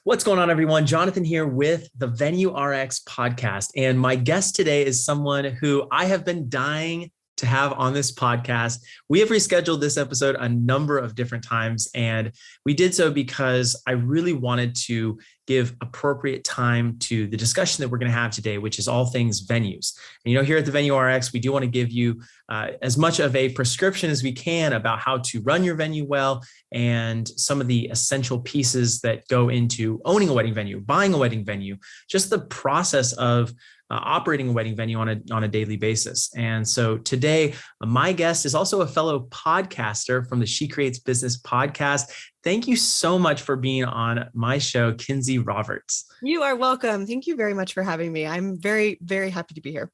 What's going on, everyone? Jonathan here with the Venue RX podcast. And my guest today is someone who I have been dying to have on this podcast. We have rescheduled this episode a number of different times, and we did so because I really wanted to give appropriate time to the discussion that we're going to have today, which is all things venues. And here at the Venue RX, we do want to give you as much of a prescription as we can about how to run your venue well and some of the essential pieces that go into owning a wedding venue, buying a wedding venue, just the process of operating a wedding venue on a daily basis. And so today, my guest is also a fellow podcaster from the She Creates Business podcast. Thank you so much for being on my show, Kinsey Roberts. You are welcome. Thank you very much for having me. I'm very, very happy to be here.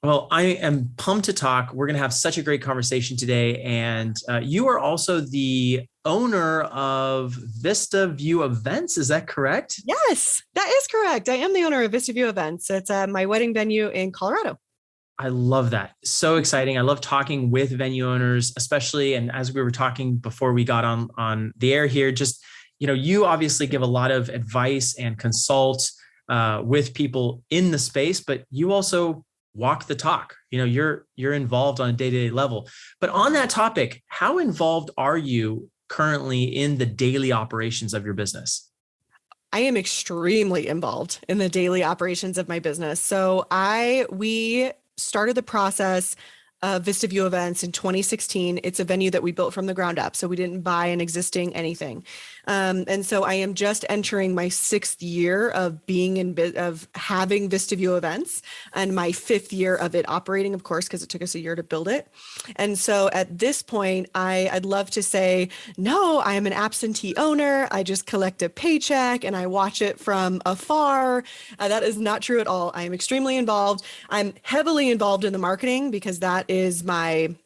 Well, I am pumped to talk. We're going to have such a great conversation today. And you are also the owner of Vista View Events. Is that correct? Yes, that is correct. I am the owner of Vista View Events. It's my wedding venue in Colorado. I love that. So exciting. I love talking with venue owners, especially. And as we were talking before we got on the air here, just, you obviously give a lot of advice and consult with people in the space, but you also walk the talk. You're involved on a day-to-day level. But on that topic, how involved are you currently in the daily operations of your business? I am extremely involved in the daily operations of my business. So we started the process of Vista View Events in 2016. It's a venue that we built from the ground up. So we didn't buy an existing anything. And so I am just entering my 6th year of being of having Vista View Events, and my 5th year of it operating, of course, because it took us a year to build it. And so at this point, I'd love to say, no, I am an absentee owner. I just collect a paycheck and I watch it from afar. That is not true at all. I am extremely involved. I'm heavily involved in the marketing because that is my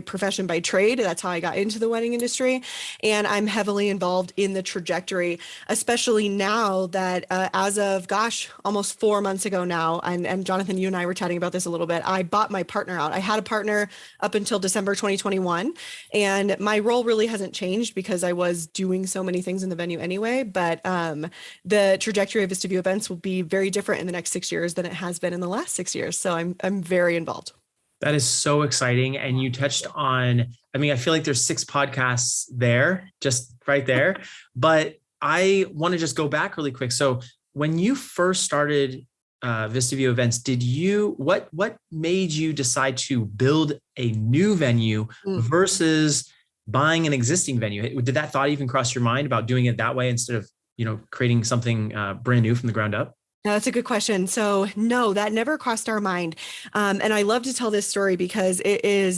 profession by trade. That's how I got into the wedding industry. And I'm heavily involved in the trajectory, especially now that as of, almost 4 months ago now, and Jonathan, you and I were chatting about this a little bit, I bought my partner out. I had a partner up until December 2021, and my role really hasn't changed because I was doing so many things in the venue anyway, but the trajectory of Vista View Events will be very different in the next 6 years than it has been in the last 6 years. So I'm very involved. That is so exciting. And you touched on, I feel like there's 6 podcasts there, just right there, but I want to just go back really quick. So when you first started Vista View Events, what made you decide to build a new venue versus buying an existing venue? Did that thought even cross your mind about doing it that way instead of, creating something brand new from the ground up? No, that's a good question. So no, that never crossed our mind. And I love to tell this story because I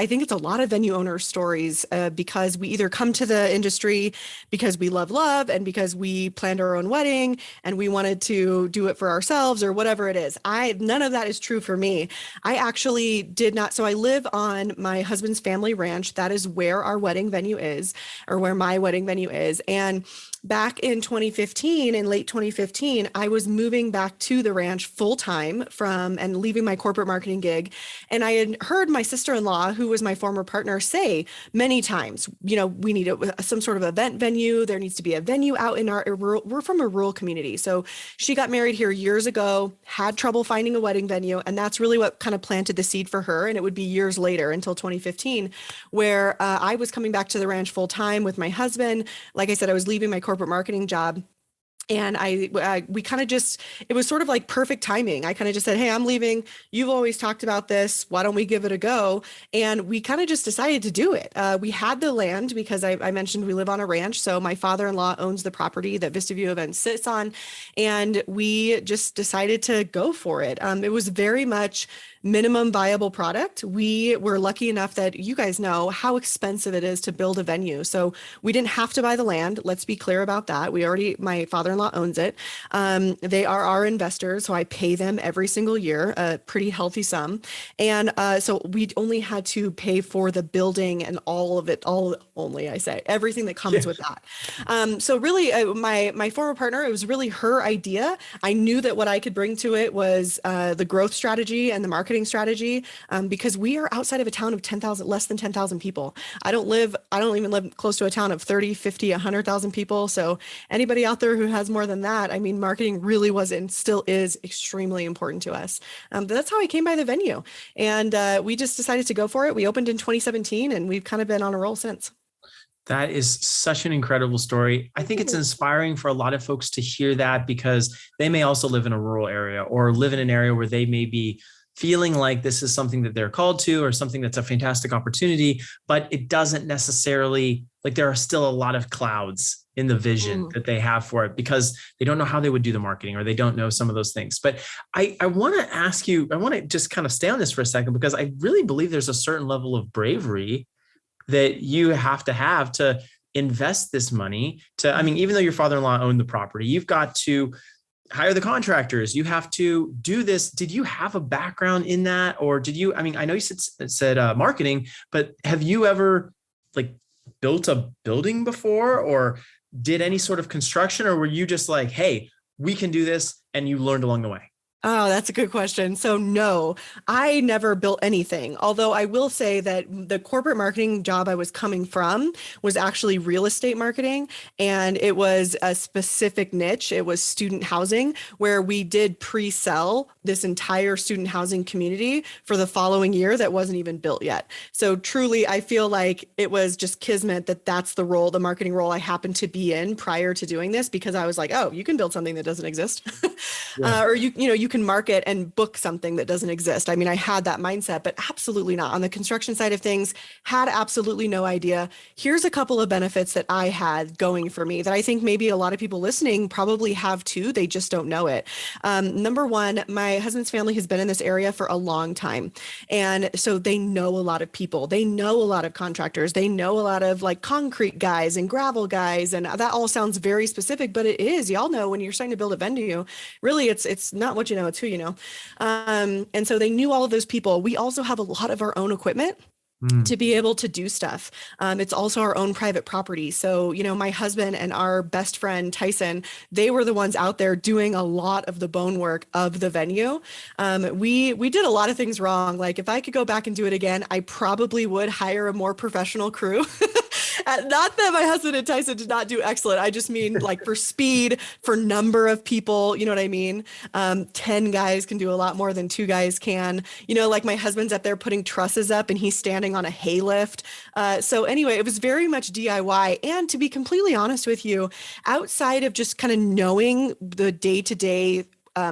think it's a lot of venue owner stories because we either come to the industry because we love and because we planned our own wedding and we wanted to do it for ourselves or whatever it is. None of that is true for me. I actually did not. So I live on my husband's family ranch. That is where our wedding venue is, or where my wedding venue is. And back in 2015, in late 2015, I was moving back to the ranch full time and leaving my corporate marketing gig. And I had heard my sister-in-law, who was my former partner, say many times, we need some sort of event venue. There needs to be a venue out in we're from a rural community. So she got married here years ago, had trouble finding a wedding venue. And that's really what kind of planted the seed for her. And it would be years later until 2015, where I was coming back to the ranch full time with my husband. Like I said, I was leaving my corporate marketing job. And we kind of it was sort of like perfect timing. I kind of just said, hey, I'm leaving. You've always talked about this. Why don't we give it a go? And we kind of just decided to do it. We had the land because I mentioned we live on a ranch. So my father-in-law owns the property that Vista View Events sits on. And we just decided to go for it. It was very much minimum viable product. We were lucky enough that you guys know how expensive it is to build a venue. So we didn't have to buy the land. Let's be clear about that. My father-in-law father-in-law owns it. They are our investors, so I pay them every single year, a pretty healthy sum. And so we only had to pay for the building and all of it, I say, everything that comes with that. So really, my former partner, it was really her idea. I knew that what I could bring to it was the growth strategy and the marketing strategy, because we are outside of a town of 10,000, less than 10,000 people. I don't even live close to a town of 30, 50, 100,000 people. So anybody out there who has more than that, I mean, marketing really was and still is extremely important to us. But that's how I came by the venue. And we just decided to go for it. We opened in 2017 and we've kind of been on a roll since. That is such an incredible story. I think it's inspiring for a lot of folks to hear that, because they may also live in a rural area or live in an area where they may be feeling like this is something that they're called to or something that's a fantastic opportunity, but it doesn't necessarily, like, there are still a lot of clouds in the vision that they have for it because they don't know how they would do the marketing or they don't know some of those things. But I want to ask you, I want to just kind of stay on this for a second, because I really believe there's a certain level of bravery that you have to invest this money to, I mean, even though your father-in-law owned the property, you've got to hire the contractors, you have to do this. Did you have a background in that? Or did you, I mean, I know you said marketing, but have you ever like built a building before or did any sort of construction, or were you just like, hey, we can do this, and you learned along the way? Oh, that's a good question. So no, I never built anything. Although I will say that the corporate marketing job I was coming from was actually real estate marketing. And it was a specific niche. It was student housing, where we did pre-sell this entire student housing community for the following year that wasn't even built yet. So truly, I feel like it was just kismet that that's the role, the marketing role I happened to be in prior to doing this, because I was like, oh, you can build something that doesn't exist. Or you can market and book something that doesn't exist. I mean, I had that mindset, but absolutely not. On the construction side of things, had absolutely no idea. Here's a couple of benefits that I had going for me that I think maybe a lot of people listening probably have too. They just don't know it. Number one, my husband's family has been in this area for a long time. And so they know a lot of people. They know a lot of contractors. They know a lot of like concrete guys and gravel guys. And that all sounds very specific, but it is. Y'all know when you're starting to build a venue, really it's not what you know, it's who you know. And so they knew all of those people. We also have a lot of our own equipment to be able to do stuff. It's also our own private property. So, my husband and our best friend, Tyson, they were the ones out there doing a lot of the bone work of the venue. We did a lot of things wrong. Like if I could go back and do it again, I probably would hire a more professional crew. Not that my husband and Tyson did not do excellent. I just mean like for speed, for number of people, you know what I mean? 10 guys can do a lot more than 2 guys can. Like my husband's up there putting trusses up and he's standing on a hay lift. So anyway, it was very much DIY. And to be completely honest with you, outside of just kind of knowing the day-to-day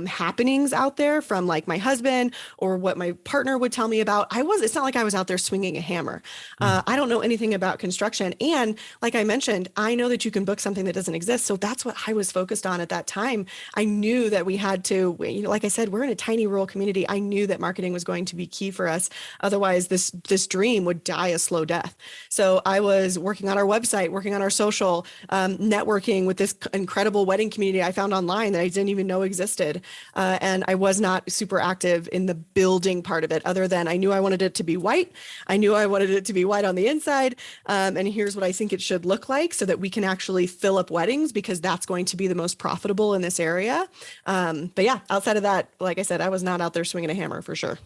happenings out there from like my husband or what my partner would tell me about. It's not like I was out there swinging a hammer. I don't know anything about construction. And like I mentioned, I know that you can book something that doesn't exist. So that's what I was focused on at that time. I knew that we had to, like I said, we're in a tiny rural community. I knew that marketing was going to be key for us. Otherwise, this dream would die a slow death. So I was working on our website, working on our social, networking with this incredible wedding community I found online that I didn't even know existed. And I was not super active in the building part of it, other than I knew I wanted it to be white. I knew I wanted it to be white on the inside. And here's what I think it should look like so that we can actually fill up weddings, because that's going to be the most profitable in this area. But yeah, outside of that, like I said, I was not out there swinging a hammer for sure.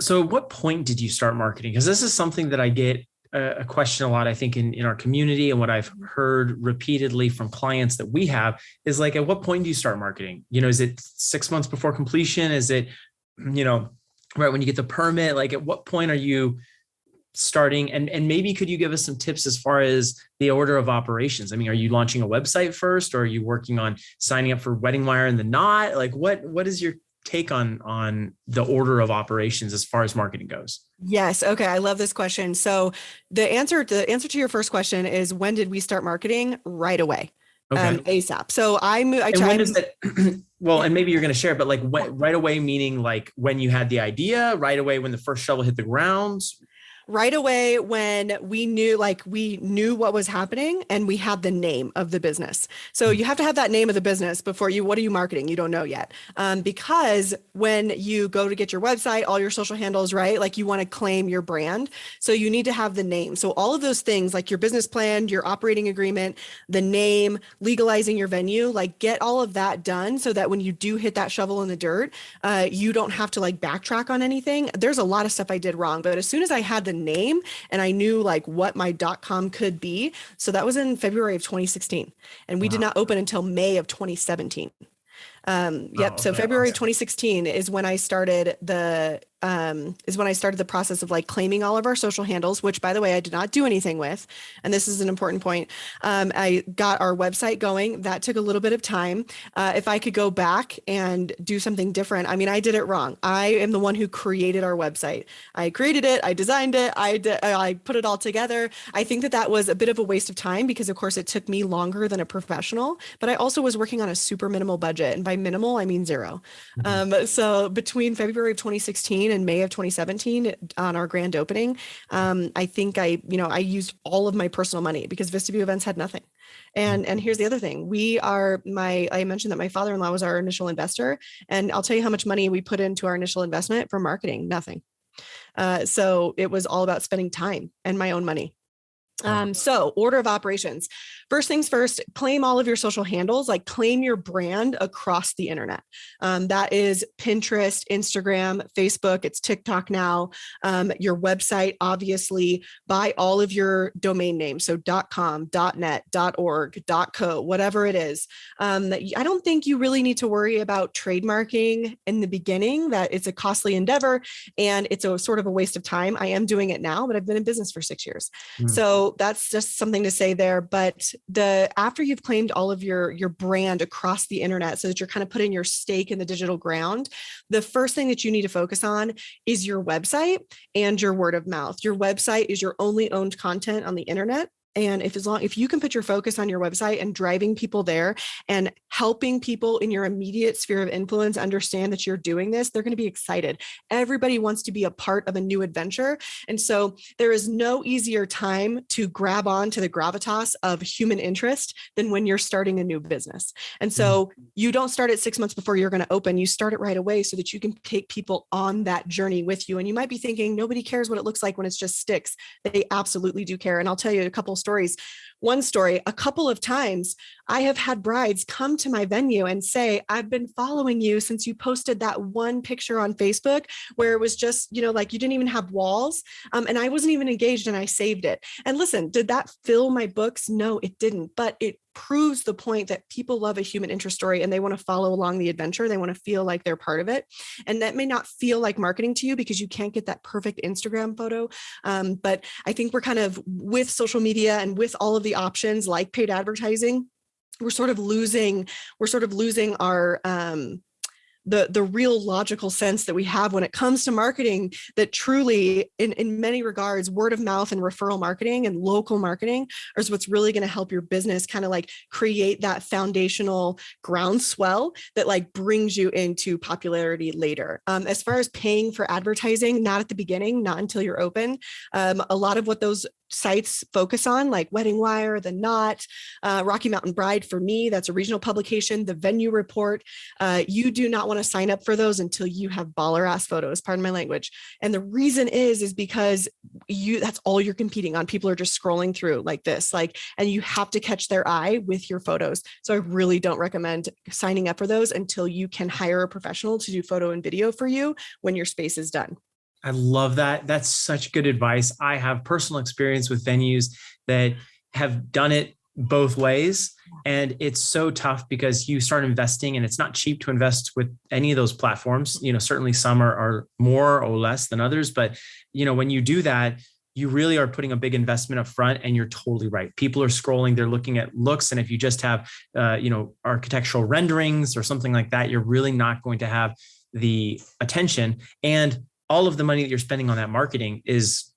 So at what point did you start marketing? Because this is something that I get a question a lot, I think, in our community, and what I've heard repeatedly from clients that we have is like, at what point do you start marketing? Is it 6 months before completion? Is it, right when you get the permit? Like, at what point are you starting? And maybe could you give us some tips as far as the order of operations? I mean, are you launching a website first, or are you working on signing up for Wedding Wire and the Knot? Like, what is your take on the order of operations as far as marketing goes? Yes. Okay. I love this question. So the answer to your first question is, when did we start marketing? Right away. Okay. ASAP. So when does that, well, and maybe you're going to share, but like right away, meaning like when you had the idea, right away when the first shovel hit the ground? right away when we knew what was happening and we had the name of the business. So you have to have that name of the business before what are you marketing? You don't know yet. Because when you go to get your website, all your social handles, right? Like you want to claim your brand. So you need to have the name. So all of those things like your business plan, your operating agreement, the name, legalizing your venue, like get all of that done so that when you do hit that shovel in the dirt, you don't have to like backtrack on anything. There's a lot of stuff I did wrong, but as soon as I had the name and I knew like what my .com could be, so that was in February of 2016, and we did not open until May of 2017. So February 2016 is when I started the process of like claiming all of our social handles, which by the way, I did not do anything with. And this is an important point. I got our website going. That took a little bit of time. If I could go back and do something different, I mean, I did it wrong. I am the one who created our website. I created it. I designed it. I put it all together. I think that was a bit of a waste of time because of course it took me longer than a professional, but I also was working on a super minimal budget. And by minimal, I mean zero. So between February of 2016 and May of 2017 on our grand opening, I think I used all of my personal money because Vista View Events had nothing. And here's the other thing. I mentioned that my father-in-law was our initial investor, and I'll tell you how much money we put into our initial investment for marketing, nothing. So it was all about spending time and my own money. So order of operations. First things first, claim all of your social handles, like claim your brand across the internet. That is Pinterest, Instagram, Facebook, it's TikTok now, your website, obviously, buy all of your domain names. So .com, .net, .org, .co, whatever it is. I don't think you really need to worry about trademarking in the beginning, that it's a costly endeavor and it's a sort of a waste of time. I am doing it now, but I've been in business for 6 years. So that's just something to say there. But after you've claimed all of your brand across the internet so that you're kind of putting your stake in the digital ground, the first thing that you need to focus on is your website and your word of mouth. Your website is your only owned content on the internet. And if you can put your focus on your website and driving people there and helping people in your immediate sphere of influence understand that you're doing this, they're going to be excited. Everybody wants to be a part of a new adventure. And so there is no easier time to grab on to the gravitas of human interest than when you're starting a new business. And so you don't start it 6 months before you're going to open. You start it right away so that you can take people on that journey with you. And you might be thinking, nobody cares what it looks like when it's just sticks. They absolutely do care. And I'll tell you a couple stories. One story, a couple of times I have had brides come to my venue and say, I've been following you since you posted that one picture on Facebook where it was just, like you didn't even have walls. And I wasn't even engaged and I saved it. And listen, did that fill my books? No, it didn't. But it proves the point that people love a human interest story and they want to follow along the adventure. They want to feel like they're part of it. And that may not feel like marketing to you because you can't get that perfect Instagram photo. But I think we're kind of, with social media and with all of the options like paid advertising, we're sort of losing our the real logical sense that we have when it comes to marketing, that truly in many regards, word of mouth and referral marketing and local marketing is what's really going to help your business kind of like create that foundational groundswell that like brings you into popularity later. As far as paying for advertising, not at the beginning, not until you're open. A lot of what those sites focus on, like Wedding Wire, The Knot, Rocky Mountain Bride, for me, that's a regional publication, the Venue Report. You do not want to sign up for those until you have baller ass photos, pardon my language. And the reason is because that's all you're competing on. People are just scrolling through like this, and you have to catch their eye with your photos. So I really don't recommend signing up for those until you can hire a professional to do photo and video for you when your space is done. I love that. That's such good advice. I have personal experience with venues that have done it both ways. And it's so tough because you start investing and it's not cheap to invest with any of those platforms. Certainly some are more or less than others, but when you do that, you really are putting a big investment up front, and you're totally right. People are scrolling, they're looking at looks. And if you just have, architectural renderings or something like that, you're really not going to have the attention, and all of the money that you're spending on that marketing is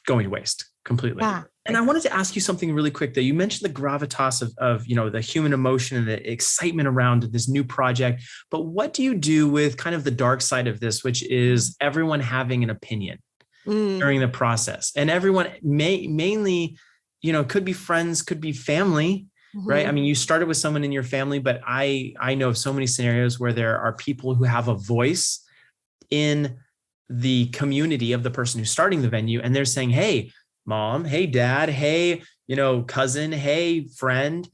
going to waste completely. Yeah. And I wanted to ask you something really quick, that you mentioned the gravitas of the human emotion and the excitement around this new project. But what do you do with kind of the dark side of this, which is everyone having an opinion? Mm. during the process. And everyone mainly, could be friends, could be family, right? I mean, you started with someone in your family, but I know of so many scenarios where there are people who have a voice in the community of the person who's starting the venue. And they're saying, hey, mom, hey, dad, hey, cousin, hey, friend,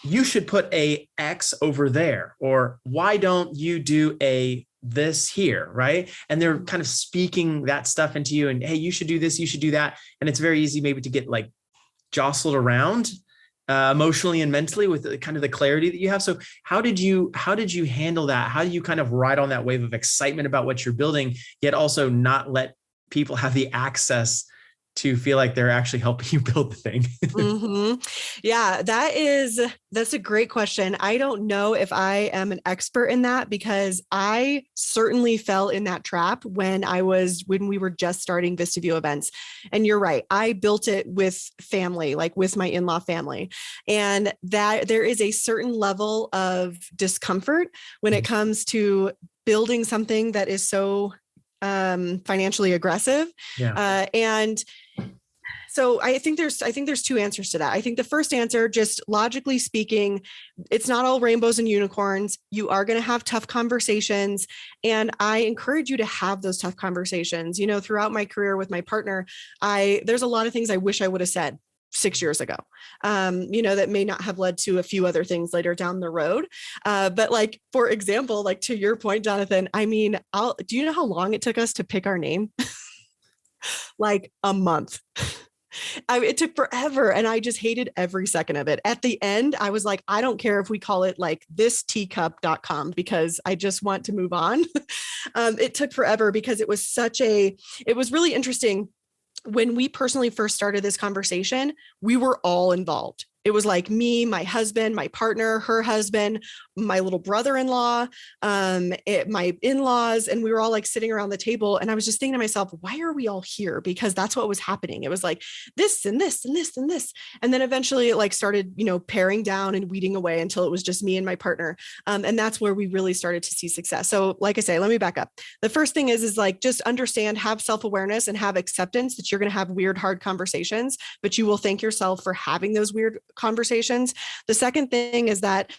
you should put a X over there, or why don't you do a this here, right? And they're kind of speaking that stuff into you, and hey, you should do this, you should do that. And it's very easy maybe to get like jostled around emotionally and mentally with the, kind of the clarity that you have. So how did you handle that? How do you kind of ride on that wave of excitement about what you're building, yet also not let people have the access to feel like they're actually helping you build the thing? Yeah, that's a great question. I don't know if I am an expert in that, because I certainly fell in that trap when we were just starting Vista View Events. And you're right, I built it with family, like with my in-law family. And that there is a certain level of discomfort when it comes to building something that is so financially aggressive. And so I think there's two answers to that. I think the first answer, just logically speaking, it's not all rainbows and unicorns. You are going to have tough conversations. And I encourage you to have those tough conversations. Throughout my career with my partner, there's a lot of things I wish I would have said 6 years ago, that may not have led to a few other things later down the road. But like, for example, like to your point, Jonathan, I mean, do you know how long it took us to pick our name? Like a month. It took forever, and I just hated every second of it. At the end, I was like, I don't care if we call it like thisteacup.com, because I just want to move on. It took forever because it was really interesting. When we personally first started this conversation, we were all involved. It was like me, my husband, my partner, her husband, my little brother-in-law, my in-laws, and we were all like sitting around the table. And I was just thinking to myself, why are we all here? Because that's what was happening. It was like this and this and this and this. And then eventually it like started, paring down and weeding away until it was just me and my partner. And that's where we really started to see success. So like I say, let me back up. The first thing is like, just understand, have self-awareness and have acceptance that you're going to have weird, hard conversations, but you will thank yourself for having those weird conversations. The second thing is that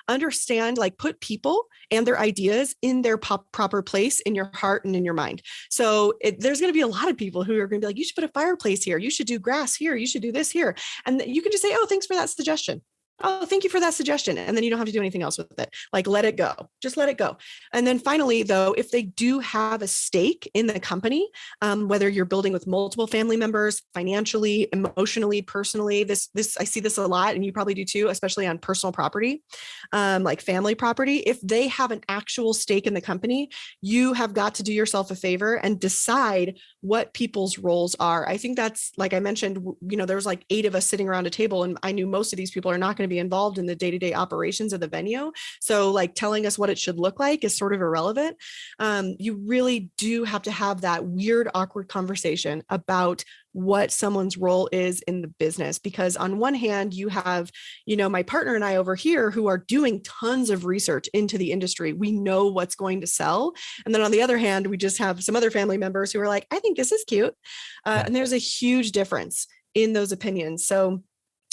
understand, like, put people and their ideas in their proper place in your heart and in your mind. So there's going to be a lot of people who are going to be like, you should put a fireplace here. You should do grass here. You should do this here. And you can just say, oh, thanks for that suggestion. Oh, thank you for that suggestion. And then you don't have to do anything else with it. Like, let it go. Just let it go. And then finally, though, if they do have a stake in the company, whether you're building with multiple family members, financially, emotionally, personally, this I see this a lot, and you probably do too, especially on personal property, like family property. If they have an actual stake in the company, you have got to do yourself a favor and decide what people's roles are. I think that's, like I mentioned, there was like 8 of us sitting around a table, and I knew most of these people are not going to be involved in the day-to-day operations of the venue. So like telling us what it should look like is sort of irrelevant. You really do have to have that weird, awkward conversation about what someone's role is in the business. Because on one hand, you have, my partner and I over here who are doing tons of research into the industry. We know what's going to sell. And then on the other hand, we just have some other family members who are like, I think this is cute. And there's a huge difference in those opinions. So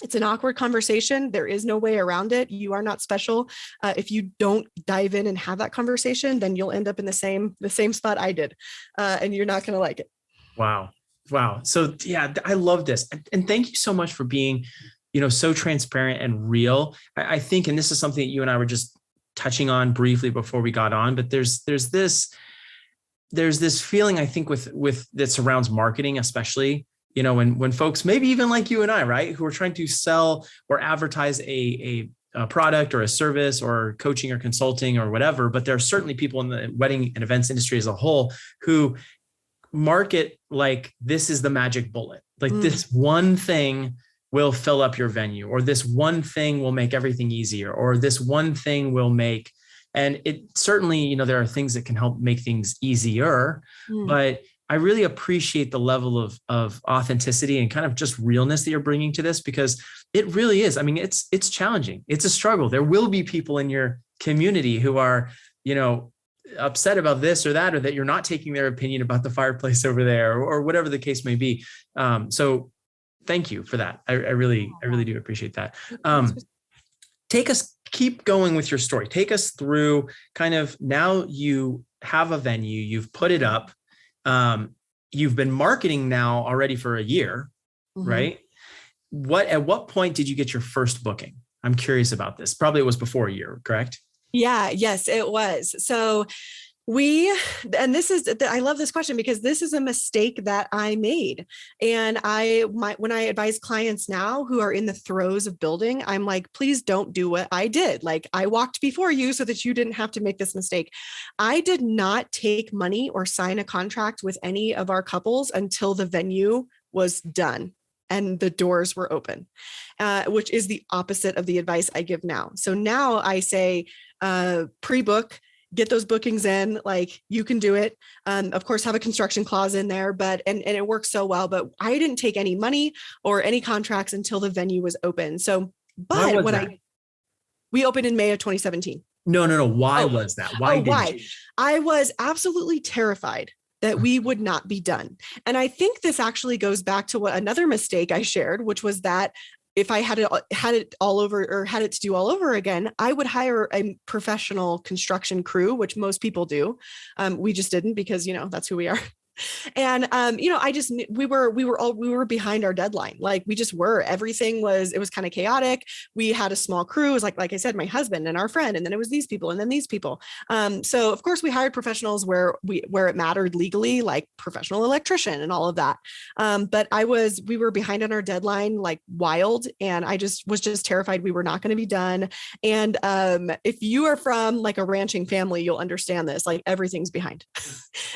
it's an awkward conversation. There is no way around it. You are not special. If you don't dive in and have that conversation, then you'll end up in the same spot I did. And you're not going to like it. Wow. So yeah, I love this. And thank you so much for being, so transparent and real. I think, and this is something that you and I were just touching on briefly before we got on, but there's this feeling, I think, with that surrounds marketing, especially, when folks, maybe even like you and I, right, who are trying to sell or advertise a product or a service or coaching or consulting or whatever, but there are certainly people in the wedding and events industry as a whole who market like this is the magic bullet, like this one thing will fill up your venue, or this one thing will make everything easier, or this one thing will make, and it certainly, there are things that can help make things easier, but I really appreciate the level of authenticity and kind of just realness that you're bringing to this, because it really is. I mean, it's challenging. It's a struggle. There will be people in your community who are, upset about this or that, or that you're not taking their opinion about the fireplace over there, or whatever the case may be. So thank you for that. I really do appreciate that. Keep going with your story. Take us through kind of, now you have a venue, you've put it up. You've been marketing now already for a year, right? At what point did you get your first booking? I'm curious about this. Probably it was before a year, correct? Yes, it was. So I love this question because this is a mistake that I made. And when I advise clients now who are in the throes of building, I'm like, please don't do what I did. Like, I walked before you so that you didn't have to make this mistake. I did not take money or sign a contract with any of our couples until the venue was done and the doors were open, which is the opposite of the advice I give now. So now I say, pre-book, get those bookings in, like, you can do it. Of course, have a construction clause in there, and it works so well, but I didn't take any money or any contracts until the venue was open. So, but we opened in May of 2017. No. Why was that? Why? I was absolutely terrified that we would not be done. And I think this actually goes back to another mistake I shared, which was that if I had it all over, or had it to do all over again, I would hire a professional construction crew, which most people do. We just didn't, because, that's who we are. And, we were behind our deadline. Like, we just were. It was kind of chaotic. We had a small crew. It was like I said, my husband and our friend, and then it was these people, and then these people. So of course we hired professionals where it mattered legally, like professional electrician and all of that. But we were behind on our deadline, like wild. And I was terrified we were not going to be done. And if you are from like a ranching family, you'll understand this. Like, everything's behind.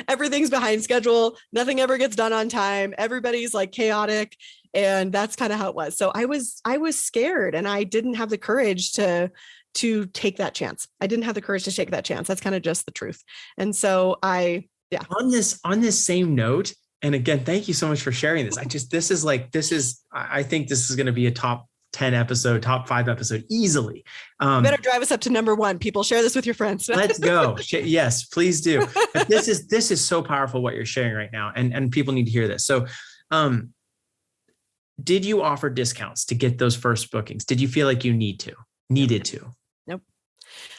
Everything's behind schedule. Nothing ever gets done on time. Everybody's like chaotic. And that's kind of how it was. So I was scared, and I didn't have the courage to take that chance. I didn't have the courage to take that chance. That's kind of just the truth. And so on this same note, and again, thank you so much for sharing this. I think this is going to be a top 10 episode, top 5 episode easily. You better drive us up to number 1. People, share this with your friends. Let's go. Yes, please do. But this is so powerful what you're sharing right now, and people need to hear this. So, did you offer discounts to get those first bookings? Did you feel like you needed to? Nope.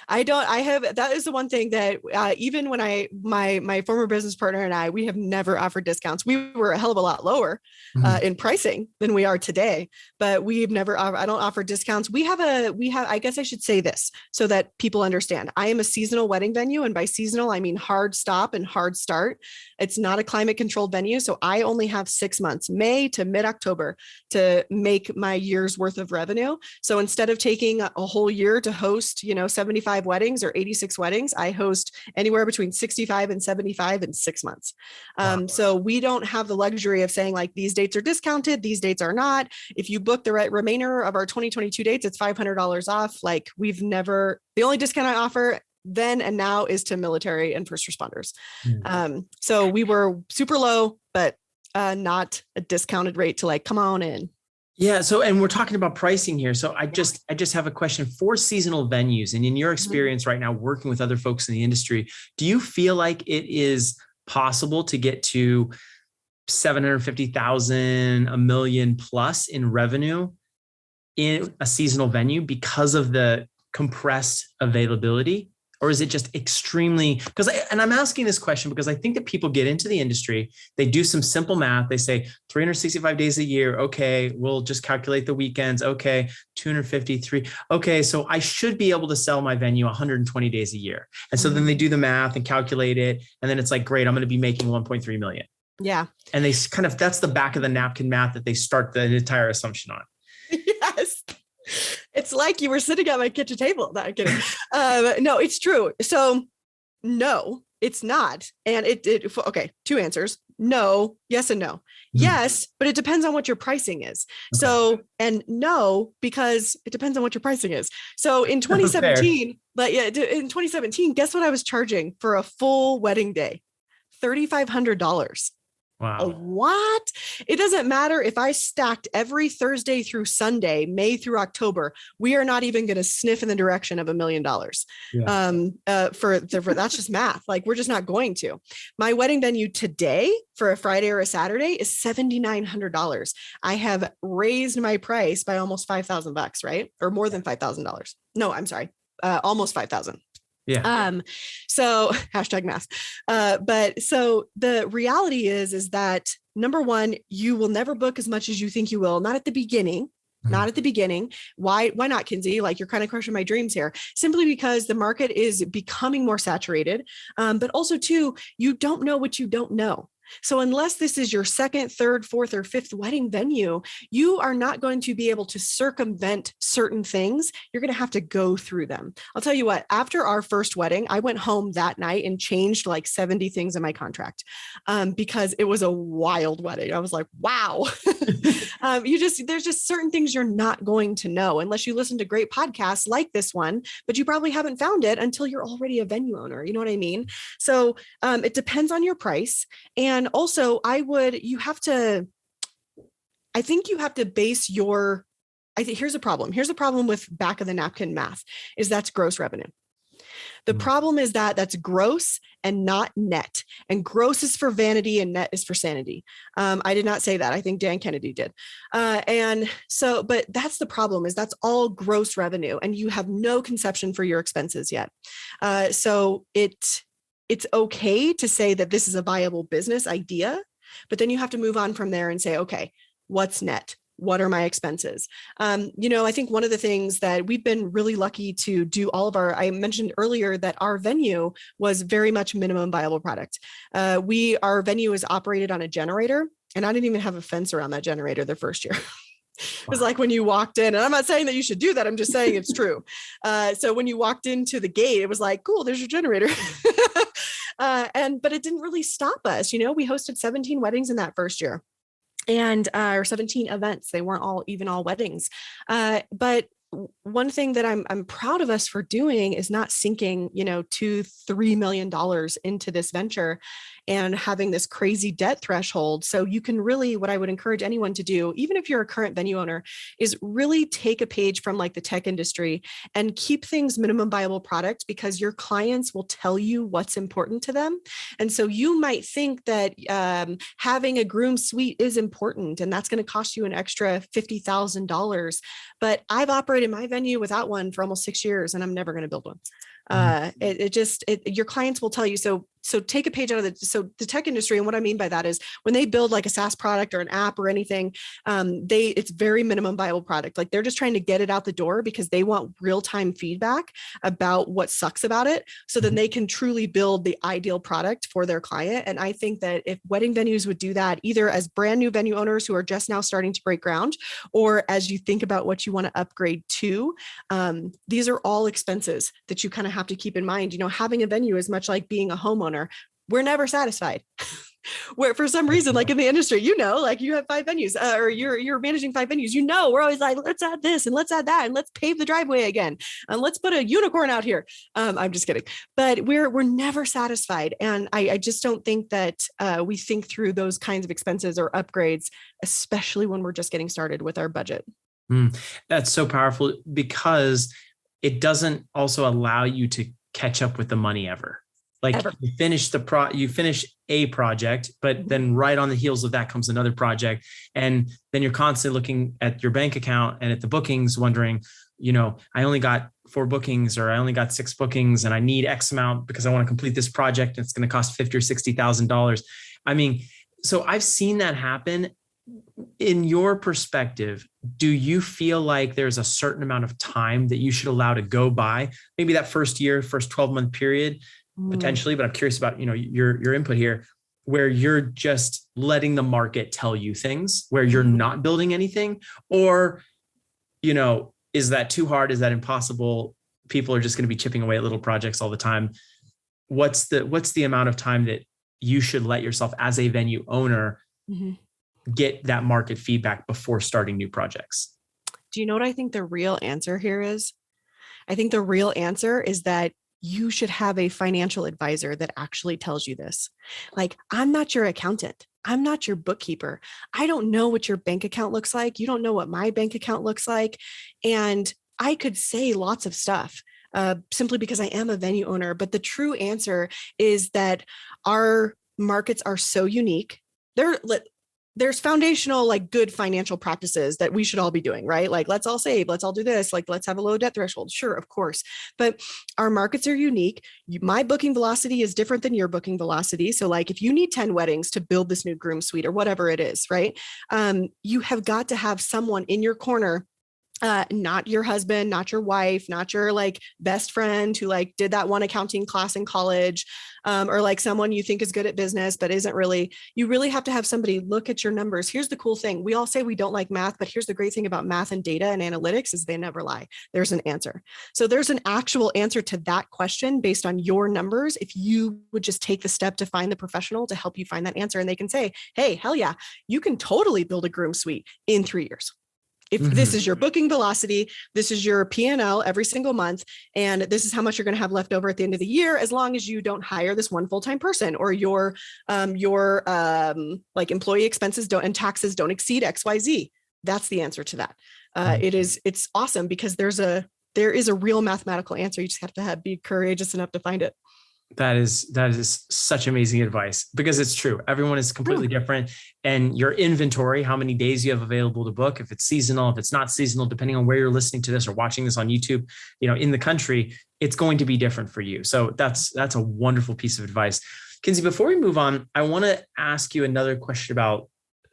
That is the one thing that even when my former business partner and we have never offered discounts. We were a hell of a lot lower in pricing than we are today, but I don't offer discounts. We have, I guess I should say this so that people understand. I am a seasonal wedding venue. And by seasonal, I mean hard stop and hard start. It's not a climate controlled venue. So I only have 6 months, May to mid-October, to make my year's worth of revenue. So instead of taking a whole year to host, 75 weddings or 86 weddings, I host anywhere between 65 and 75 in 6 months. Wow. So we don't have the luxury of saying like, these dates are discounted, these dates are not. If you book the right remainder of our 2022 dates, it's $500 off. Like, the only discount I offer then and now is to military and first responders. So we were super low, but not a discounted rate to like, come on in. Yeah. So, and we're talking about pricing here. So I just have a question for seasonal venues, and in your experience right now, working with other folks in the industry, do you feel like it is possible to get to 750,000, $1 million plus in revenue in a seasonal venue because of the compressed availability? Or is it just extremely, and I'm asking this question because I think that people get into the industry, they do some simple math. They say 365 days a year. Okay, we'll just calculate the weekends. Okay, 253. Okay, so I should be able to sell my venue 120 days a year. And so then they do the math and calculate it. And then it's like, great, I'm going to be making 1.3 million. Yeah. And that's the back of the napkin math that they start the entire assumption on. Yes. It's like you were sitting at my kitchen table. No, I'm kidding. No, it's true. So no, it's not. And okay, 2 answers. No, yes, and no. Yes, but it depends on what your pricing is. Okay. So, and no, because it depends on what your pricing is. So in 2017, in 2017, guess what I was charging for a full wedding day? $3,500. Wow. What? It doesn't matter if I stacked every Thursday through Sunday, May through October, we are not even going to sniff in the direction of $1 million. Yeah. For that's just math. Like we're just not going to. My wedding venue today for a Friday or a Saturday is $7,900. I have raised my price by almost $5,000, right? Or more than $5,000. No, I'm sorry. Almost 5,000. Yeah. So hashtag math. But so the reality is that number one, you will never book as much as you think you will, not at the beginning. Not at the beginning. Why not, Kinsey? Like you're kind of crushing my dreams here, simply because the market is becoming more saturated. But also too, you don't know what you don't know. So unless this is your second, third, fourth, or fifth wedding venue, you are not going to be able to circumvent certain things. You're going to have to go through them. I'll tell you what, after our first wedding, I went home that night and changed like 70 things in my contract because it was a wild wedding. I was like, wow. There's just certain things you're not going to know unless you listen to great podcasts like this one, but you probably haven't found it until you're already a venue owner. You know what I mean? So it depends on your price. And also I think you have to base here's a problem. Here's a problem with back of the napkin math is that's gross revenue. The problem is that that's gross and not net, and gross is for vanity and net is for sanity. I did not say that. I think Dan Kennedy did. But that's the problem is that's all gross revenue and you have no conception for your expenses yet. So it's okay to say that this is a viable business idea, but then you have to move on from there and say, okay, what's net? What are my expenses? I think one of the things that we've been really lucky to do I mentioned earlier that our venue was very much minimum viable product. Our venue is operated on a generator, and I didn't even have a fence around that generator the first year. It was like when you walked in, and I'm not saying that you should do that. I'm just saying it's true. So when you walked into the gate, it was like, cool, there's your generator. But it didn't really stop us. We hosted 17 weddings in that first year or 17 events. They weren't all weddings. But one thing that I'm proud of us for doing is not sinking, $2-3 million into this venture and having this crazy debt threshold. So you can really, what I would encourage anyone to do, even if you're a current venue owner, is really take a page from like the tech industry and keep things minimum viable product, because your clients will tell you what's important to them. And so you might think that having a groom suite is important, and that's going to cost you an extra $50,000. But I've operated my venue without one for almost 6 years, and I'm never going to build one. Your clients will tell you. So take a page out of the tech industry. And what I mean by that is when they build like a SaaS product or an app or anything, it's very minimum viable product. Like they're just trying to get it out the door because they want real-time feedback about what sucks about it. So then they can truly build the ideal product for their client. And I think that if wedding venues would do that, either as brand new venue owners who are just now starting to break ground, or as you think about what you want to upgrade to, these are all expenses that you kind of have to keep in mind. Having a venue is much like being a homeowner. We're never satisfied. Where for some reason, like in the industry, like you have 5 venues or you're managing 5 venues, we're always like, let's add this and let's add that and let's pave the driveway again and let's put a unicorn out here. I'm just kidding, but we're never satisfied. And I just don't think that we think through those kinds of expenses or upgrades, especially when we're just getting started with our budget. That's so powerful, because it doesn't also allow you to catch up with the money ever. Like you finish you finish a project, but then right on the heels of that comes another project. And then you're constantly looking at your bank account and at the bookings wondering, I only got 4 bookings or I only got 6 bookings and I need X amount because I want to complete this project. And it's going to cost $50,000 or $60,000. I mean, so I've seen that happen. In your perspective, do you feel like there's a certain amount of time that you should allow to go by? Maybe that first 12-month period, potentially, but I'm curious about, your input here, where you're just letting the market tell you things, where you're not building anything, or, is that too hard? Is that impossible? People are just going to be chipping away at little projects all the time. What's the amount of time that you should let yourself as a venue owner get that market feedback before starting new projects? Do you know what I think the real answer here is? I think the real answer is that you should have a financial advisor that actually tells you this. Like, I'm not your accountant. I'm not your bookkeeper. I don't know what your bank account looks like. You don't know what my bank account looks like. And I could say lots of stuff simply because I am a venue owner. But the true answer is that our markets are so unique. There's foundational, like good financial practices that we should all be doing, right? Like, let's all save, let's all do this, like, let's have a low debt threshold. Sure, of course. But our markets are unique. My booking velocity is different than your booking velocity. So like, if you need 10 weddings to build this new groom suite or whatever it is, right? You have got to have someone in your corner, not your husband, not your wife, not your like best friend who like did that one accounting class in college, or like someone you think is good at business, but isn't really. You really have to have somebody look at your numbers. Here's the cool thing. We all say we don't like math, but here's the great thing about math and data and analytics is they never lie. There's an answer. So there's an actual answer to that question based on your numbers. If you would just take the step to find the professional to help you find that answer, and they can say, hey, hell yeah, you can totally build a groom suite in 3 years. If this is your booking velocity, this is your P&L every single month, and this is how much you're going to have left over at the end of the year, as long as you don't hire this one full-time person, or your like employee expenses and taxes don't exceed XYZ. That's the answer to that. It's awesome because there is a real mathematical answer. You just have to be courageous enough to find it. That is such amazing advice, because it's true. Everyone is completely different, and your inventory, how many days you have available to book, if it's seasonal, if it's not seasonal, depending on where you're listening to this or watching this on YouTube, in the country, it's going to be different for you. So that's a wonderful piece of advice. Kinsey, before we move on, I want to ask you another question about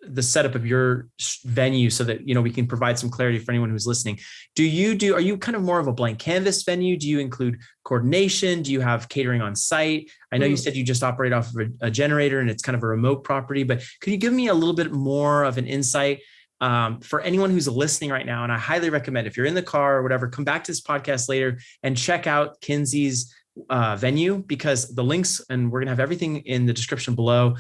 the setup of your venue so that, we can provide some clarity for anyone who's listening. Are you kind of more of a blank canvas venue? Do you include coordination? Do you have catering on site? I know you said you just operate off of a generator and it's kind of a remote property, but could you give me a little bit more of an insight for anyone who's listening right now? And I highly recommend, if you're in the car or whatever, come back to this podcast later and check out Kinsey's venue, because the links, and we're going to have everything in the description below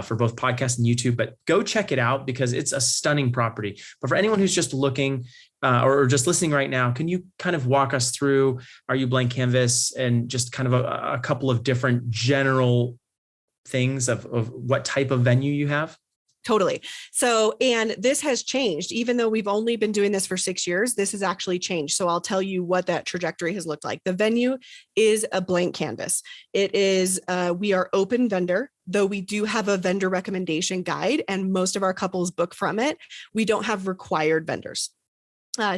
for both podcast and YouTube, but go check it out because it's a stunning property. But for anyone who's just looking or just listening right now, can you kind of walk us through, are you blank canvas, and just kind of a couple of different general things of what type of venue you have? Totally. So, and this has changed, even though we've only been doing this for 6 years, this has actually changed. So I'll tell you what that trajectory has looked like. The venue is a blank canvas. It is, we are open vendor, though we do have a vendor recommendation guide and most of our couples book from it. We don't have required vendors.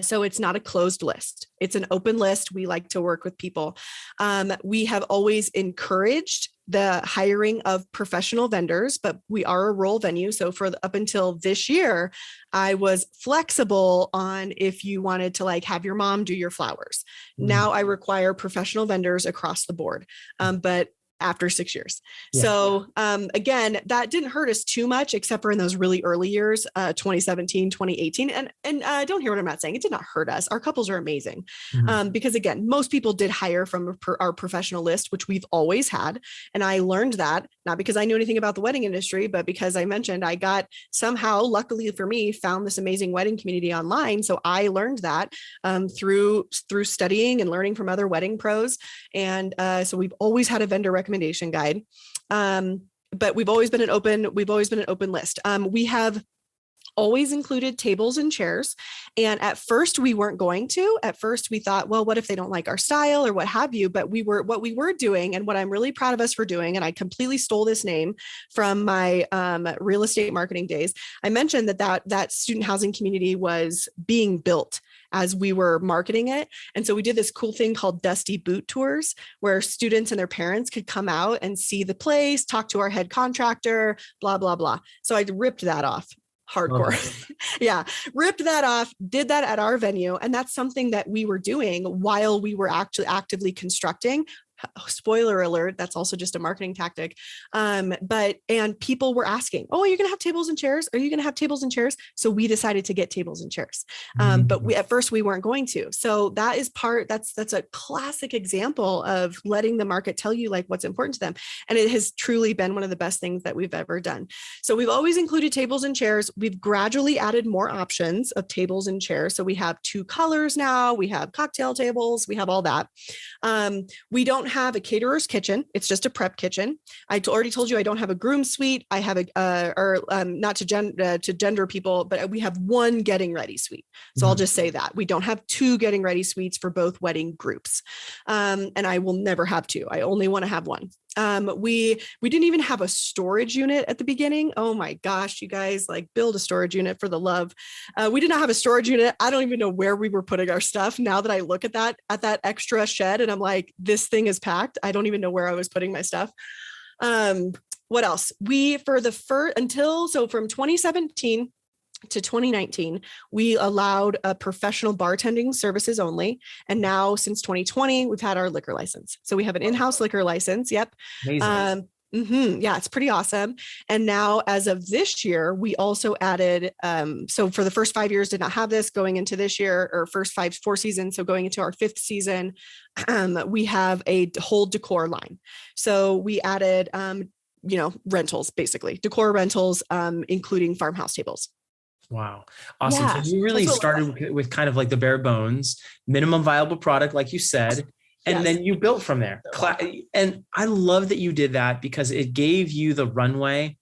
So it's not a closed list. It's an open list. We like to work with people. We have always encouraged the hiring of professional vendors, but we are a role venue. So up until this year, I was flexible on if you wanted to like have your mom do your flowers. Now I require professional vendors across the board. But after 6 years. Yeah. So again, that didn't hurt us too much, except for in those really early years, 2017, 2018. And don't hear what I'm not saying. It did not hurt us. Our couples are amazing. Because again, most people did hire from our professional list, which we've always had. And I learned that, not because I knew anything about the wedding industry, but because I mentioned I got somehow, luckily for me, found this amazing wedding community online. So I learned that through studying and learning from other wedding pros. And so we've always had a vendor recommendation guide. But we've always been an open list. We have always included tables and chairs. And at first we weren't going to. At first we thought, well, what if they don't like our style or what have you? But what we were doing, and what I'm really proud of us for doing, and I completely stole this name from my real estate marketing days. I mentioned that student housing community was being built as we were marketing it. And so we did this cool thing called Dusty Boot Tours, where students and their parents could come out and see the place, talk to our head contractor, blah, blah, blah. So I ripped that off. Hardcore. Yeah. Ripped that off, did that at our venue. And that's something that we were doing while we were actually actively constructing. Spoiler alert, that's also just a marketing tactic. And people were asking, oh, you're going to have tables and chairs? Are you going to have tables and chairs? So we decided to get tables and chairs. But at first we weren't going to. So that's a classic example of letting the market tell you like what's important to them. And it has truly been one of the best things that we've ever done. So we've always included tables and chairs. We've gradually added more options of tables and chairs. So we have 2 colors now, we have cocktail tables, we have all that. We don't have a caterer's kitchen. It's just a prep kitchen. Already told you I don't have a groom suite. I have not to gender people, but we have one getting ready suite. So I'll just say that we don't have two getting ready suites for both wedding groups. And I will never have two. I only want to have one. We didn't even have a storage unit at the beginning. Oh my gosh, you guys, like, build a storage unit for the love. We did not have a storage unit. I don't even know where we were putting our stuff. Now that I look at that extra shed and I'm like, this thing is packed. I don't even know where I was putting my stuff. What else? From 2017 to 2019, we allowed professional bartending services only. And now since 2020, we've had our liquor license. So we have an in-house liquor license. Yep. Amazing. Yeah, it's pretty awesome. And now as of this year, we also added, so for the first 5 years did not have this. Going into this year, or first 4 seasons, so going into our 5th season, we have a whole decor line. So we added, rentals, basically decor rentals, including farmhouse tables. Wow. Awesome. Yeah, So you really started with kind of like the bare bones, minimum viable product, like you said, and then you built from there. And I love that you did that, because it gave you the runway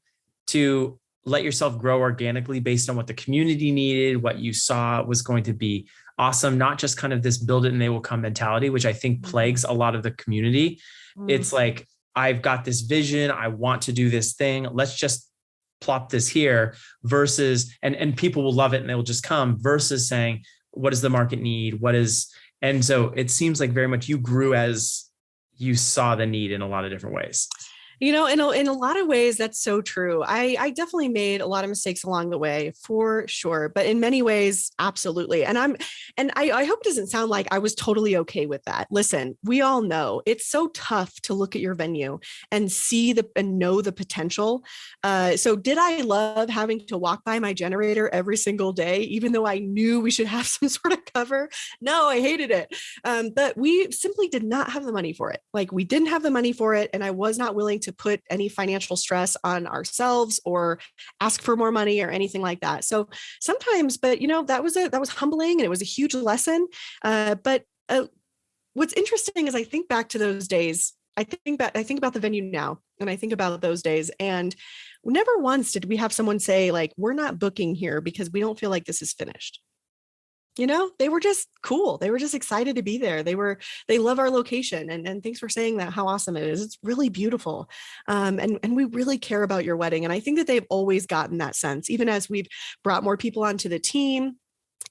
to let yourself grow organically based on what the community needed, what you saw was going to be awesome, not just kind of this build it and they will come mentality, which I think plagues a lot of the community. It's like, I've got this vision. I want to do this thing. Let's just plop this here, versus, and people will love it and they will just come, versus saying, what does the market need? And so it seems like very much you grew as you saw the need in a lot of different ways. In a lot of ways, that's so true. I definitely made a lot of mistakes along the way, for sure. But in many ways, absolutely. And I hope it doesn't sound like I was totally okay with that. Listen, we all know it's so tough to look at your venue and know the potential. So did I love having to walk by my generator every single day, even though I knew we should have some sort of cover? No, I hated it. But we simply did not have the money for it. Like, we didn't have the money for it. And I was not willing to put any financial stress on ourselves or ask for more money or anything like that. So sometimes, but that was humbling, and it was a huge lesson. But what's interesting is I think back to those days. I think about the venue now, and I think about those days, and never once did we have someone say, like, we're not booking here because we don't feel like this is finished. They were just cool. They were just excited to be there. They love our location, and thanks for saying that, how awesome it is. It's really beautiful. And we really care about your wedding. And I think that they've always gotten that sense, even as we've brought more people onto the team,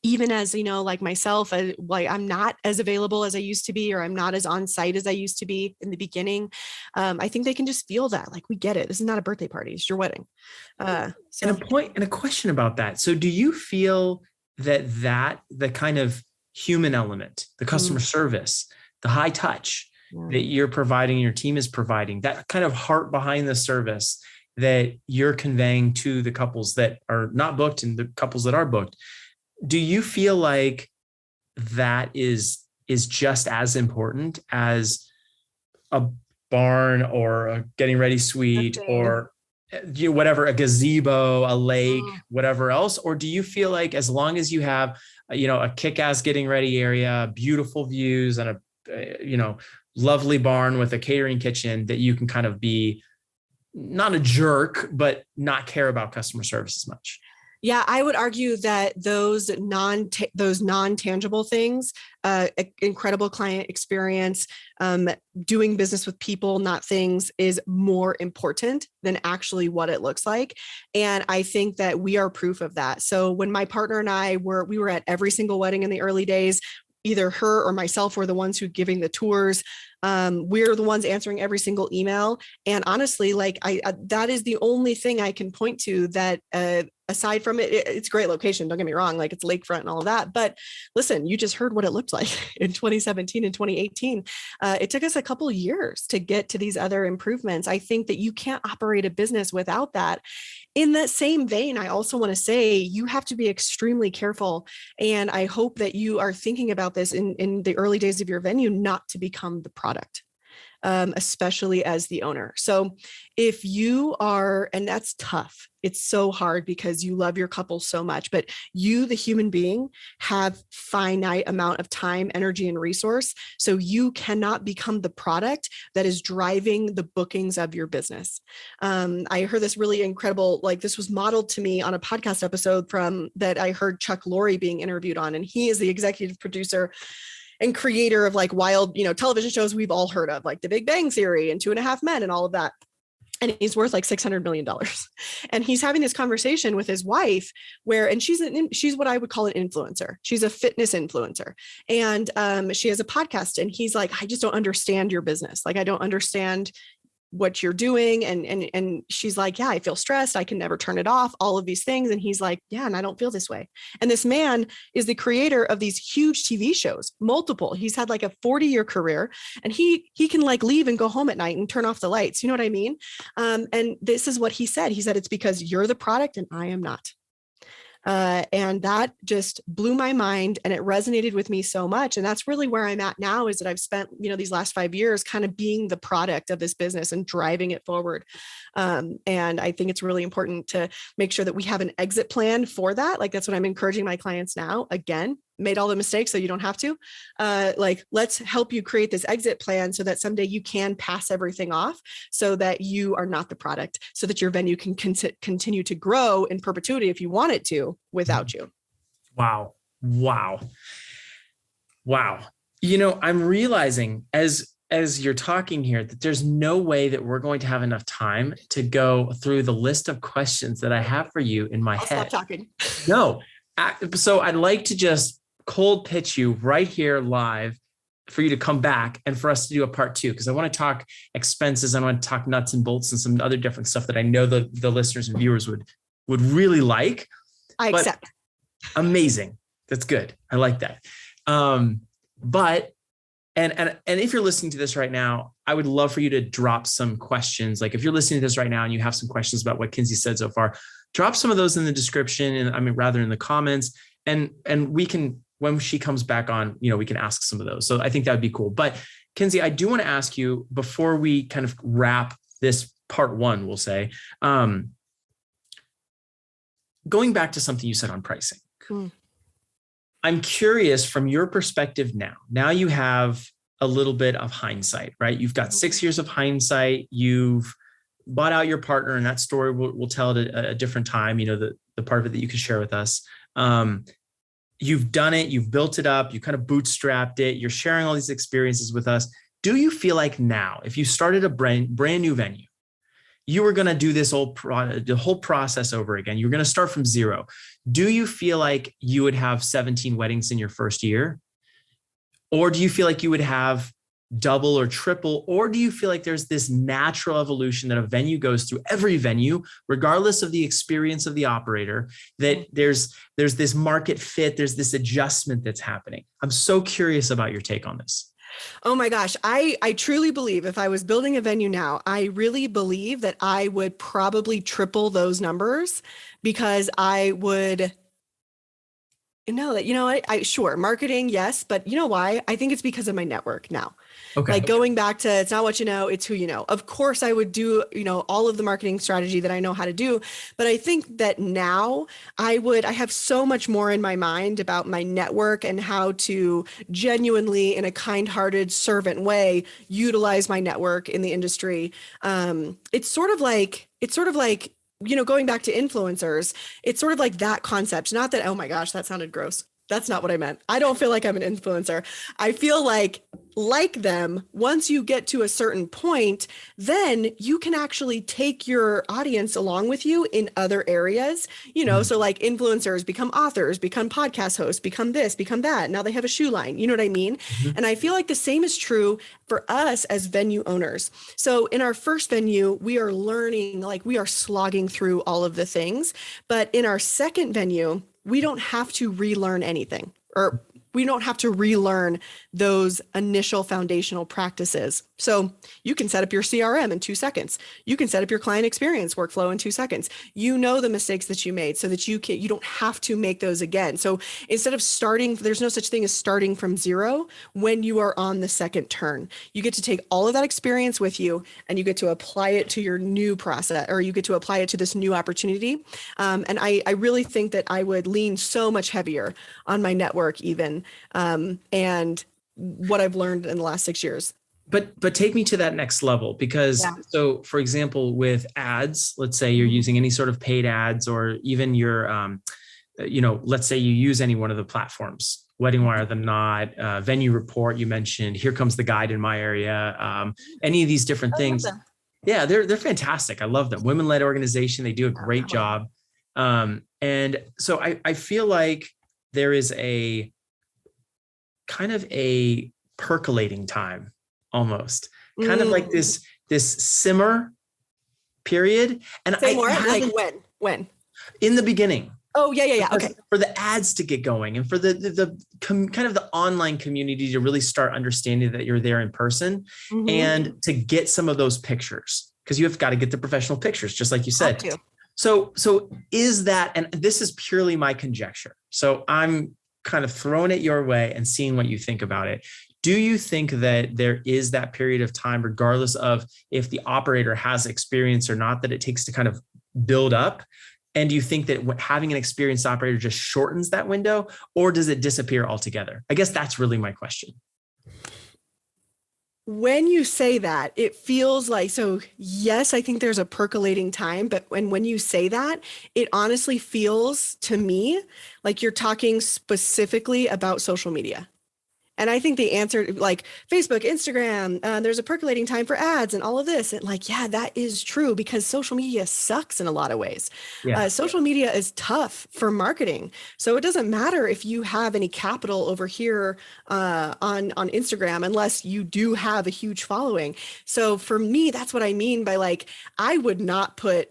even as, like myself, I'm not as available as I used to be, or I'm not as on site as I used to be in the beginning. I think they can just feel that, like, we get it. This is not a birthday party. It's your wedding. And a question about that. So do you feel that the kind of human element, the customer service, the high touch that you're providing, your team is providing, that kind of heart behind the service that you're conveying to the couples that are not booked and the couples that are booked, do you feel like that is just as important as a barn or a getting ready suite or whatever, a gazebo, a lake, whatever else? Or do you feel like as long as you have, a kick-ass getting ready area, beautiful views, and a, lovely barn with a catering kitchen, that you can kind of be not a jerk, but not care about customer service as much? Yeah, I would argue that those non-tangible things, incredible client experience, doing business with people, not things, is more important than actually what it looks like. And I think that we are proof of that. So when my partner and I we were at every single wedding in the early days. Either her or myself were the ones who giving the tours. We're the ones answering every single email. And honestly, like, that is the only thing I can point to that, aside from it's a great location. Don't get me wrong. Like, it's lakefront and all of that. But listen, you just heard what it looked like in 2017 and 2018. It took us a couple of years to get to these other improvements. I think that you can't operate a business without that. In that same vein, I also want to say you have to be extremely careful. And I hope that you are thinking about this in the early days of your venue, not to become the product. especially as the owner. So if you are, and that's tough, it's so hard because you love your couple so much, but you, the human being, have finite amount of time, energy, and resource. So you cannot become the product that is driving the bookings of your business. I heard this really incredible, like this was modeled to me on a podcast episode from that I heard Chuck Lorre being interviewed on, and he is the executive producer and creator of like wild, television shows we've all heard of, like The Big Bang Theory and 2.5 Men and all of that. And he's worth like $600 million. And he's having this conversation with his wife and she's what I would call an influencer. She's a fitness influencer. And she has a podcast, and he's like, I just don't understand your business. Like, I don't understand what you're doing. And she's like, yeah, I feel stressed. I can never turn it off, all of these things. And he's like, yeah, and I don't feel this way. And this man is the creator of these huge TV shows, multiple. He's had like a 40-year career, and he can like leave and go home at night and turn off the lights. You know what I mean? And this is what he said. He said, it's because you're the product and I am not. And that just blew my mind, and it resonated with me so much. And that's really where I'm at now, is that I've spent, these last 5 years kind of being the product of this business and driving it forward. And I think it's really important to make sure that we have an exit plan for that. Like, that's what I'm encouraging my clients now. Again, made all the mistakes so you don't have to. Like, let's help you create this exit plan so that someday you can pass everything off, so that you are not the product, so that your venue can continue to grow in perpetuity if you want it to without you. Wow. I'm realizing as you're talking here that there's no way that we're going to have enough time to go through the list of questions that I have for you in my head. Stop talking. No. So I'd like to just cold pitch you right here live for you to come back and for us to do a part 2, because I want to talk expenses. I want to talk nuts and bolts and some other different stuff that I know the listeners and viewers would really like. I accept. Amazing. That's good. I like that. But if you're listening to this right now, I would love for you to drop some questions. Like, if you're listening to this right now and you have some questions about what Kinsey said so far, drop some of those in the description, and rather in the comments, and we can, when she comes back on, we can ask some of those. So I think that would be cool. But Kinsey, I do want to ask you, before we kind of wrap this part 1, we'll say, going back to something you said on pricing. I'm curious from your perspective now you have a little bit of hindsight, right? You've got 6 years of hindsight. You've bought out your partner, and that story we'll tell it at a different time, the part of it that you can share with us. You've done it, you've built it up, you kind of bootstrapped it. You're sharing all these experiences with us. Do you feel like now, if you started a brand new venue, you were going to do the whole process over again? You're going to start from zero. Do you feel like you would have 17 weddings in your first year? Or do you feel like you would have double or triple? Or do you feel like there's this natural evolution that a venue goes through, every venue, regardless of the experience of the operator, that there's this market fit, there's this adjustment that's happening? I'm so curious about your take on this. Oh my gosh. I truly believe if I was building a venue now, I really believe that I would probably triple those numbers, because I would know that, sure, marketing, yes, but you know why? I think it's because of my network now. Okay. Like, going back to, it's not what you know, it's who you know. Of course, I would do, all of the marketing strategy that I know how to do. But I think that now I have so much more in my mind about my network and how to genuinely, in a kind-hearted, servant way, utilize my network in the industry. It's sort of like, going back to influencers, it's sort of like that concept. Not that, oh my gosh, that sounded gross. That's not what I meant. I don't feel like I'm an influencer. I feel like them, once you get to a certain point, then you can actually take your audience along with you in other areas, so like influencers become authors, become podcast hosts, become this, become that. Now they have a shoe line. You know what I mean? Mm-hmm. And I feel like the same is true for us as venue owners. So in our first venue, we are learning, like we are slogging through all of the things. But in our second venue, we don't have to relearn anything, or we don't have to relearn those initial foundational practices. So you can set up your CRM in 2 seconds. You can set up your client experience workflow in 2 seconds. You know the mistakes that you made so that you don't have to make those again. So instead of starting, there's no such thing as starting from zero when you are on the second turn. You get to take all of that experience with you and you get to apply it to your new process, or you get to apply it to this new opportunity. And I really think that I would lean so much heavier on my network even, and what I've learned in the last 6 years. But take me to that next level, because so for example, with ads, let's say you're using any sort of paid ads, or even your, let's say you use any one of the platforms, Wedding Wire, The Knot, Venue Report, you mentioned, Here Comes the Guide in my area, any of these different things. Yeah, they're fantastic. I love them. Women-led organization. They do a great job. And so I feel like there is a kind of a percolating time, almost kind of like this simmer period. And Say more, like when? In the beginning. Oh, yeah. Okay. For the ads to get going, and for the kind of the online community to really start understanding that you're there in person, and to get some of those pictures, because you've got to get the professional pictures, just like you said. So is that, and this is purely my conjecture, so I'm kind of throwing it your way and seeing what you think about it. Do you think that there is that period of time, regardless of if the operator has experience or not, that it takes to kind of build up? And do you think that having an experienced operator just shortens that window, or does it disappear altogether? I guess that's really my question. When you say that, it feels like, so yes, I think there's a percolating time, but when you say that, it honestly feels to me like you're talking specifically about social media. And I think the answer, like Facebook, Instagram, there's a percolating time for ads and all of this. And like, yeah, that is true, because social media sucks in a lot of ways. Social media is tough for marketing. So it doesn't matter if you have any capital over here on Instagram, unless you do have a huge following. So for me, that's what I mean by like, I would not put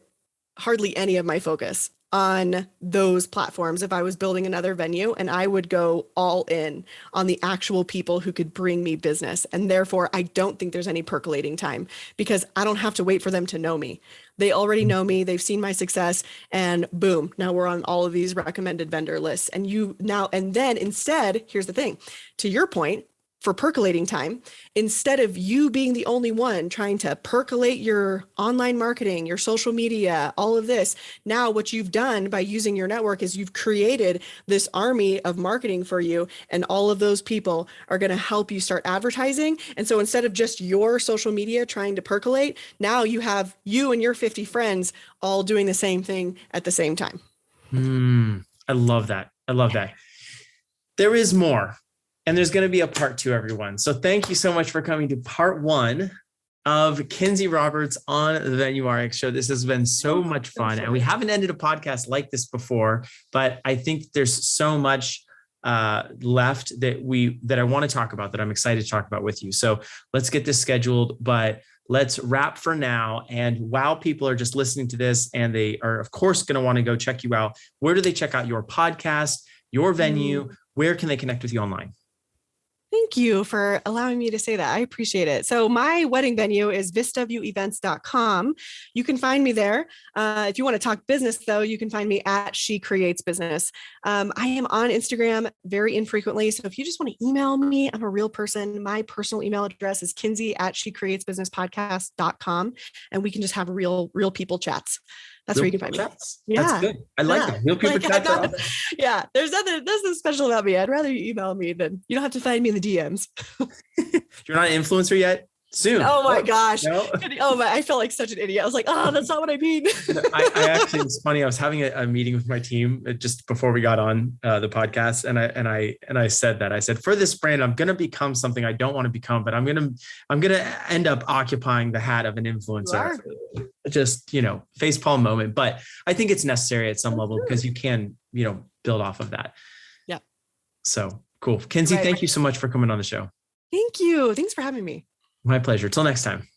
hardly any of my focus on those platforms if I was building another venue, and I would go all in on the actual people who could bring me business. And therefore, I don't think there's any percolating time, because I don't have to wait for them to know me. They already know me. They've seen my success, and boom, now we're on all of these recommended vendor lists. And then instead, here's the thing, to your point, for percolating time, instead of you being the only one trying to percolate your online marketing, your social media, all of this, now what you've done by using your network is you've created this army of marketing for you, and all of those people are going to help you start advertising. And so instead of just your social media trying to percolate, now you have you and your 50 friends all doing the same thing at the same time. I love that. There is more. And there's going to be a part 2, everyone. So thank you so much for coming to part 1 of Kinsey Roberts on the Venue RX show. This has been so much fun. And we haven't ended a podcast like this before, but I think there's so much left that I want to talk about, that I'm excited to talk about with you. So let's get this scheduled, but let's wrap for now. And while people are just listening to this, and they are of course going to want to go check you out, where do they check out your podcast, your venue? Where can they connect with you online? Thank you for allowing me to say that. I appreciate it. So my wedding venue is vistaviewevents.com. You can find me there. If you want to talk business, though, you can find me at She Creates Business. I am on Instagram very infrequently. So if you just want to email me, I'm a real person. My personal email address is kinsey@shecreatesbusinesspodcast.com. And we can just have real people chats. That's where you can find me. Yeah. That's good. I like that. Real people chats. Yeah. There's nothing special about me. I'd rather you email me than you don't have to find me in the DMs. You're not an influencer yet? Soon. Oh my gosh. No? Oh my, I felt like such an idiot. I was like, oh, that's not what I mean. I actually, it's funny. I was having a meeting with my team just before we got on the podcast. And I said that. I said, for this brand, I'm going to become something I don't want to become, but I'm going to end up occupying the hat of an influencer. Just, facepalm moment. But I think it's necessary at some level, because you can, build off of that. Yeah. So cool. Kinsey, thank you so much for coming on the show. Thank you. Thanks for having me. My pleasure. Till next time.